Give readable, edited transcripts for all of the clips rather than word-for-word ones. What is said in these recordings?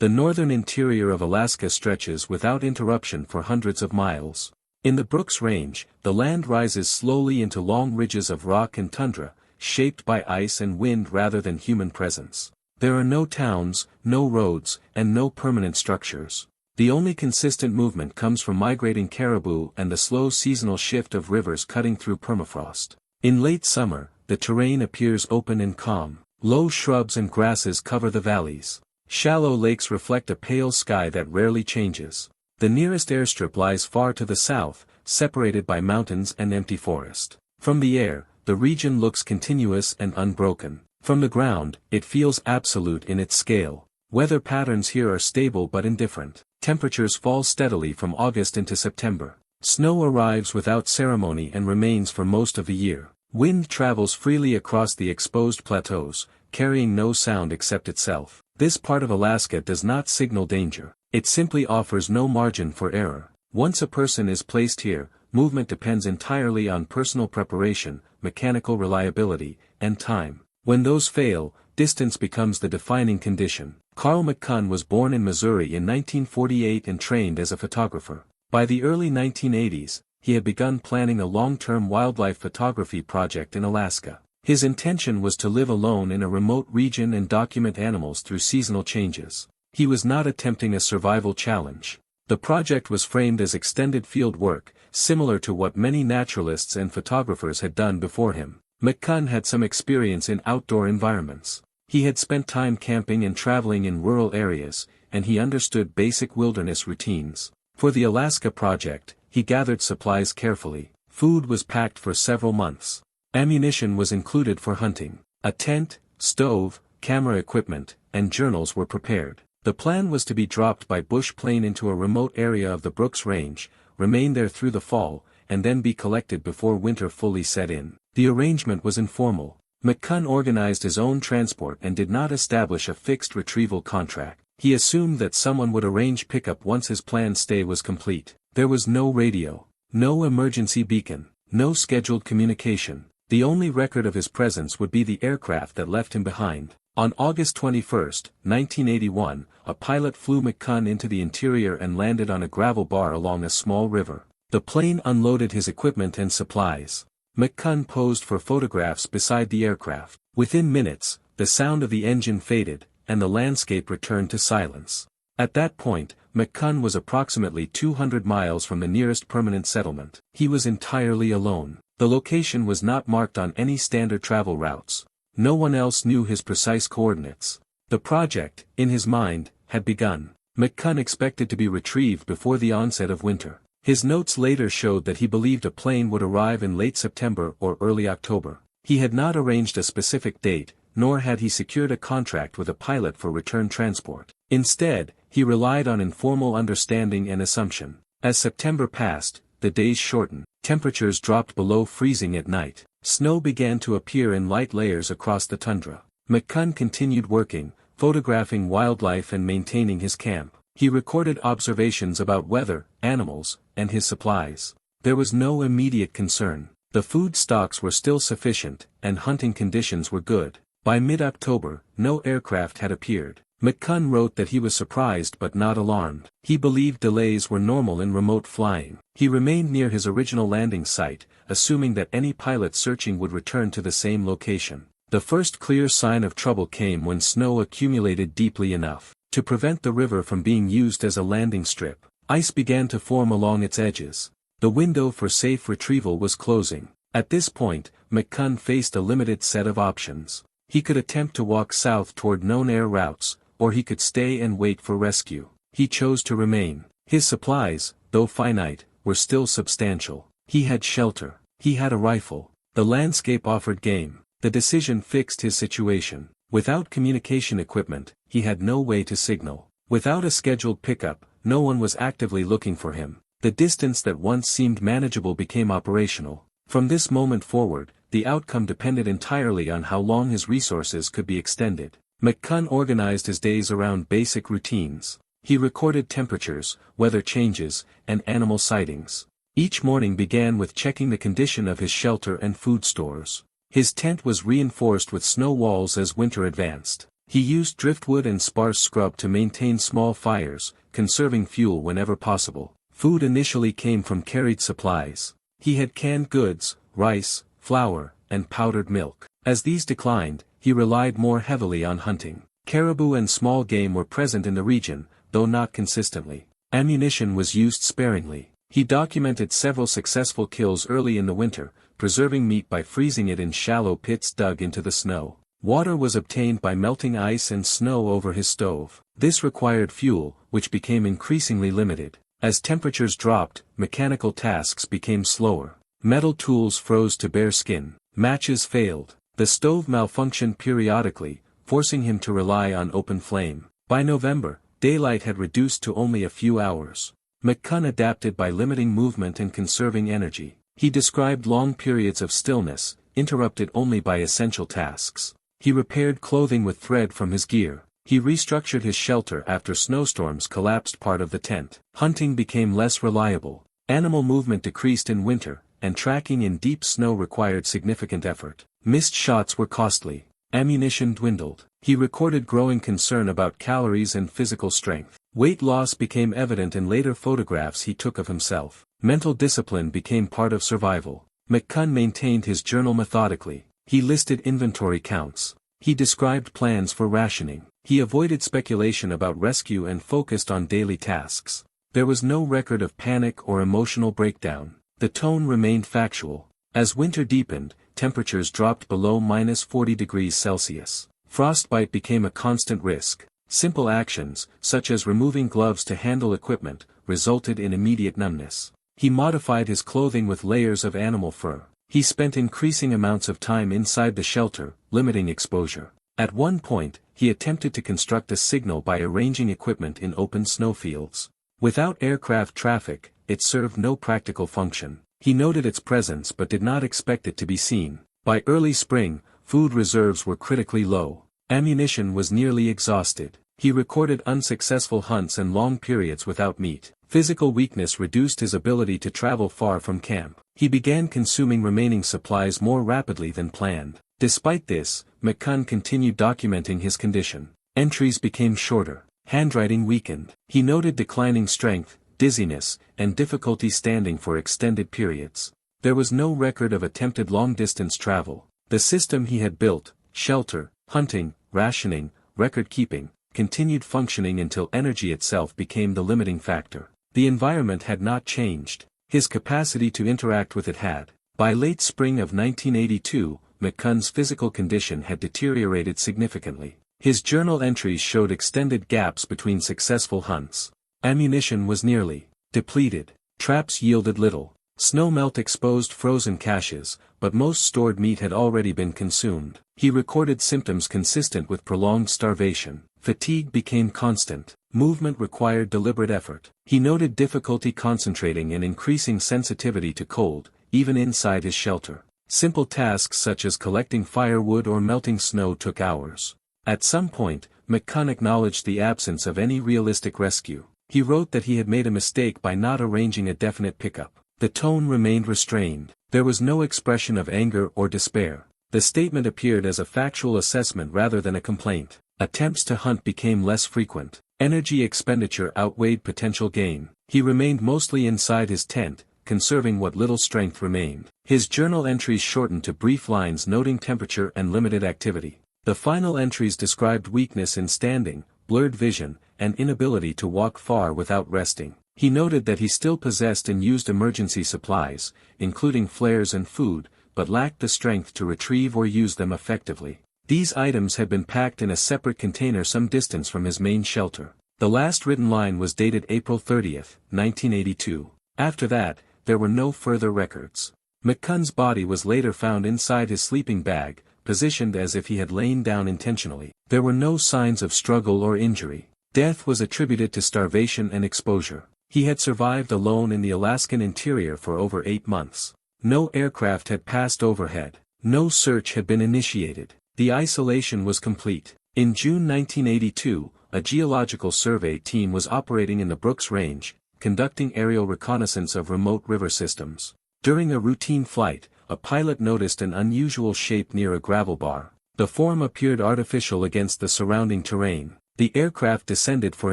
The northern interior of Alaska stretches without interruption for hundreds of miles. In the Brooks Range, the land rises slowly into long ridges of rock and tundra, shaped by ice and wind rather than human presence. There are no towns, no roads, and no permanent structures. The only consistent movement comes from migrating caribou and the slow seasonal shift of rivers cutting through permafrost. In late summer, the terrain appears open and calm. Low shrubs and grasses cover the valleys. Shallow lakes reflect a pale sky that rarely changes. The nearest airstrip lies far to the south, separated by mountains and empty forest. From the air, the region looks continuous and unbroken. From the ground, it feels absolute in its scale. Weather patterns here are stable but indifferent. Temperatures fall steadily from August into September. Snow arrives without ceremony and remains for most of the year. Wind travels freely across the exposed plateaus, carrying no sound except itself. This part of Alaska does not signal danger. It simply offers no margin for error. Once a person is placed here, movement depends entirely on personal preparation, mechanical reliability, and time. When those fail, distance becomes the defining condition. Carl McCunn was born in Missouri in 1948 and trained as a photographer. By the early 1980s, he had begun planning a long-term wildlife photography project in Alaska. His intention was to live alone in a remote region and document animals through seasonal changes. He was not attempting a survival challenge. The project was framed as extended field work, similar to what many naturalists and photographers had done before him. McCunn had some experience in outdoor environments. He had spent time camping and traveling in rural areas, and he understood basic wilderness routines. For the Alaska project, he gathered supplies carefully. Food was packed for several months. Ammunition was included for hunting. A tent, stove, camera equipment, and journals were prepared. The plan was to be dropped by bush plane into a remote area of the Brooks Range, remain there through the fall, and then be collected before winter fully set in. The arrangement was informal. McCunn organized his own transport and did not establish a fixed retrieval contract. He assumed that someone would arrange pickup once his planned stay was complete. There was no radio, no emergency beacon, no scheduled communication. The only record of his presence would be the aircraft that left him behind. On August 21, 1981, a pilot flew McCunn into the interior and landed on a gravel bar along a small river. The plane unloaded his equipment and supplies. McCunn posed for photographs beside the aircraft. Within minutes, the sound of the engine faded, and the landscape returned to silence. At that point, McCunn was approximately 200 miles from the nearest permanent settlement. He was entirely alone. The location was not marked on any standard travel routes. No one else knew his precise coordinates. The project, in his mind, had begun. McCunn expected to be retrieved before the onset of winter. His notes later showed that he believed a plane would arrive in late September or early October. He had not arranged a specific date, nor had he secured a contract with a pilot for return transport. Instead, he relied on informal understanding and assumption. As September passed, the days shortened. Temperatures dropped below freezing at night. Snow began to appear in light layers across the tundra. McCunn continued working, photographing wildlife and maintaining his camp. He recorded observations about weather, animals, and his supplies. There was no immediate concern. The food stocks were still sufficient, and hunting conditions were good. By mid-October, no aircraft had appeared. McCunn wrote that he was surprised but not alarmed. He believed delays were normal in remote flying. He remained near his original landing site, assuming that any pilot searching would return to the same location. The first clear sign of trouble came when snow accumulated deeply enough to prevent the river from being used as a landing strip. Ice began to form along its edges. The window for safe retrieval was closing. At this point, McCunn faced a limited set of options. He could attempt to walk south toward known air routes, or he could stay and wait for rescue. He chose to remain. His supplies, though finite, were still substantial. He had shelter. He had a rifle. The landscape offered game. The decision fixed his situation. Without communication equipment, he had no way to signal. Without a scheduled pickup, no one was actively looking for him. The distance that once seemed manageable became operational. From this moment forward, the outcome depended entirely on how long his resources could be extended. McCunn organized his days around basic routines. He recorded temperatures, weather changes, and animal sightings. Each morning began with checking the condition of his shelter and food stores. His tent was reinforced with snow walls as winter advanced. He used driftwood and sparse scrub to maintain small fires, conserving fuel whenever possible. Food initially came from carried supplies. He had canned goods, rice, flour, and powdered milk. As these declined, he relied more heavily on hunting. Caribou and small game were present in the region, though not consistently. Ammunition was used sparingly. He documented several successful kills early in the winter, preserving meat by freezing it in shallow pits dug into the snow. Water was obtained by melting ice and snow over his stove. This required fuel, which became increasingly limited. As temperatures dropped, mechanical tasks became slower. Metal tools froze to bare skin. Matches failed. The stove malfunctioned periodically, forcing him to rely on open flame. By November, daylight had reduced to only a few hours. McCunn adapted by limiting movement and conserving energy. He described long periods of stillness, interrupted only by essential tasks. He repaired clothing with thread from his gear. He restructured his shelter after snowstorms collapsed part of the tent. Hunting became less reliable. Animal movement decreased in winter, and tracking in deep snow required significant effort. Missed shots were costly. Ammunition dwindled. He recorded growing concern about calories and physical strength. Weight loss became evident in later photographs he took of himself. Mental discipline became part of survival. McCunn maintained his journal methodically. He listed inventory counts. He described plans for rationing. He avoided speculation about rescue and focused on daily tasks. There was no record of panic or emotional breakdown. The tone remained factual. As winter deepened, temperatures dropped below -40 degrees Celsius. Frostbite became a constant risk. Simple actions, such as removing gloves to handle equipment, resulted in immediate numbness. He modified his clothing with layers of animal fur. He spent increasing amounts of time inside the shelter, limiting exposure. At one point, he attempted to construct a signal by arranging equipment in open snowfields. Without aircraft traffic, it served no practical function. He noted its presence but did not expect it to be seen. By early spring, food reserves were critically low. Ammunition was nearly exhausted. He recorded unsuccessful hunts and long periods without meat. Physical weakness reduced his ability to travel far from camp. He began consuming remaining supplies more rapidly than planned. Despite this, McCunn continued documenting his condition. Entries became shorter. Handwriting weakened. He noted declining strength, dizziness, and difficulty standing for extended periods. There was no record of attempted long-distance travel. The system he had built, shelter, hunting, rationing, record-keeping, continued functioning until energy itself became the limiting factor. The environment had not changed. His capacity to interact with it had. By late spring of 1982, McCunn's physical condition had deteriorated significantly. His journal entries showed extended gaps between successful hunts. Ammunition was nearly depleted. Traps yielded little. Snowmelt exposed frozen caches, but most stored meat had already been consumed. He recorded symptoms consistent with prolonged starvation. Fatigue became constant. Movement required deliberate effort. He noted difficulty concentrating and increasing sensitivity to cold, even inside his shelter. Simple tasks such as collecting firewood or melting snow took hours. At some point, McCunn acknowledged the absence of any realistic rescue. He wrote that he had made a mistake by not arranging a definite pickup. The tone remained restrained. There was no expression of anger or despair. The statement appeared as a factual assessment rather than a complaint. Attempts to hunt became less frequent. Energy expenditure outweighed potential gain. He remained mostly inside his tent, conserving what little strength remained. His journal entries shortened to brief lines noting temperature and limited activity. The final entries described weakness in standing, blurred vision, and inability to walk far without resting. He noted that he still possessed and used emergency supplies, including flares and food, but lacked the strength to retrieve or use them effectively. These items had been packed in a separate container some distance from his main shelter. The last written line was dated April 30, 1982. After that, there were no further records. McCunn's body was later found inside his sleeping bag, positioned as if he had lain down intentionally. There were no signs of struggle or injury. Death was attributed to starvation and exposure. He had survived alone in the Alaskan interior for over 8 months. No aircraft had passed overhead. No search had been initiated. The isolation was complete. In June 1982, a geological survey team was operating in the Brooks Range, conducting aerial reconnaissance of remote river systems. During a routine flight, a pilot noticed an unusual shape near a gravel bar. The form appeared artificial against the surrounding terrain. The aircraft descended for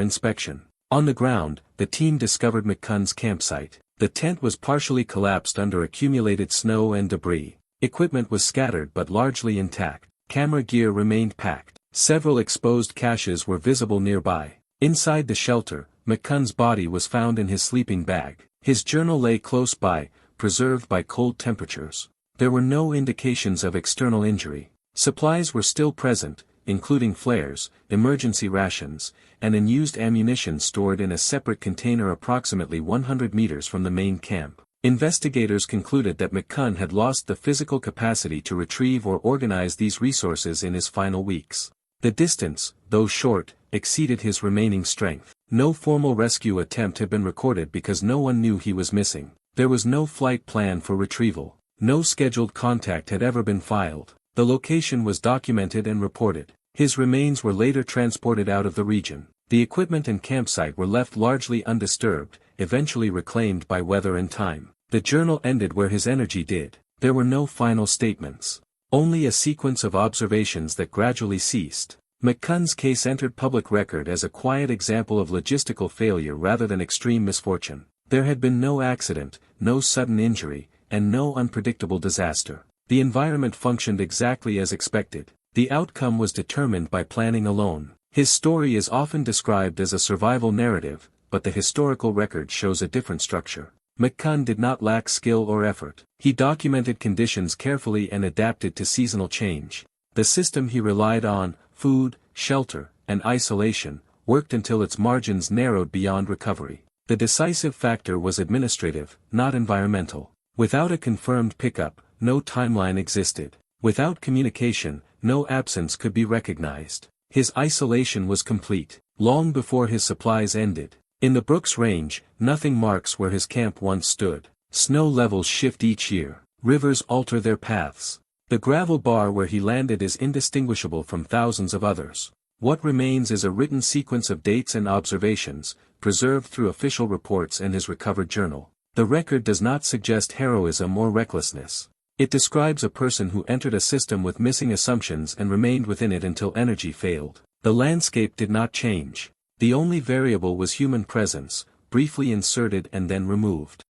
inspection. On the ground, the team discovered McCunn's campsite. The tent was partially collapsed under accumulated snow and debris. Equipment was scattered but largely intact. Camera gear remained packed. Several exposed caches were visible nearby. Inside the shelter, McCunn's body was found in his sleeping bag. His journal lay close by, preserved by cold temperatures. There were no indications of external injury. Supplies were still present, including flares, emergency rations, and unused ammunition stored in a separate container approximately 100 meters from the main camp. Investigators concluded that McCunn had lost the physical capacity to retrieve or organize these resources in his final weeks. The distance, though short, exceeded his remaining strength. No formal rescue attempt had been recorded because no one knew he was missing. There was no flight plan for retrieval. No scheduled contact had ever been filed. The location was documented and reported. His remains were later transported out of the region. The equipment and campsite were left largely undisturbed, eventually reclaimed by weather and time. The journal ended where his energy did. There were no final statements. Only a sequence of observations that gradually ceased. McCunn's case entered public record as a quiet example of logistical failure rather than extreme misfortune. There had been no accident, no sudden injury, and no unpredictable disaster. The environment functioned exactly as expected. The outcome was determined by planning alone. His story is often described as a survival narrative, but the historical record shows a different structure. McCunn did not lack skill or effort. He documented conditions carefully and adapted to seasonal change. The system he relied on, food, shelter, and isolation, worked until its margins narrowed beyond recovery. The decisive factor was administrative, not environmental. Without a confirmed pickup, no timeline existed. Without communication, no absence could be recognized. His isolation was complete, long before his supplies ended. In the Brooks Range, nothing marks where his camp once stood. Snow levels shift each year. Rivers alter their paths. The gravel bar where he landed is indistinguishable from thousands of others. What remains is a written sequence of dates and observations, preserved through official reports and his recovered journal. The record does not suggest heroism or recklessness. It describes a person who entered a system with missing assumptions and remained within it until energy failed. The landscape did not change. The only variable was human presence, briefly inserted and then removed.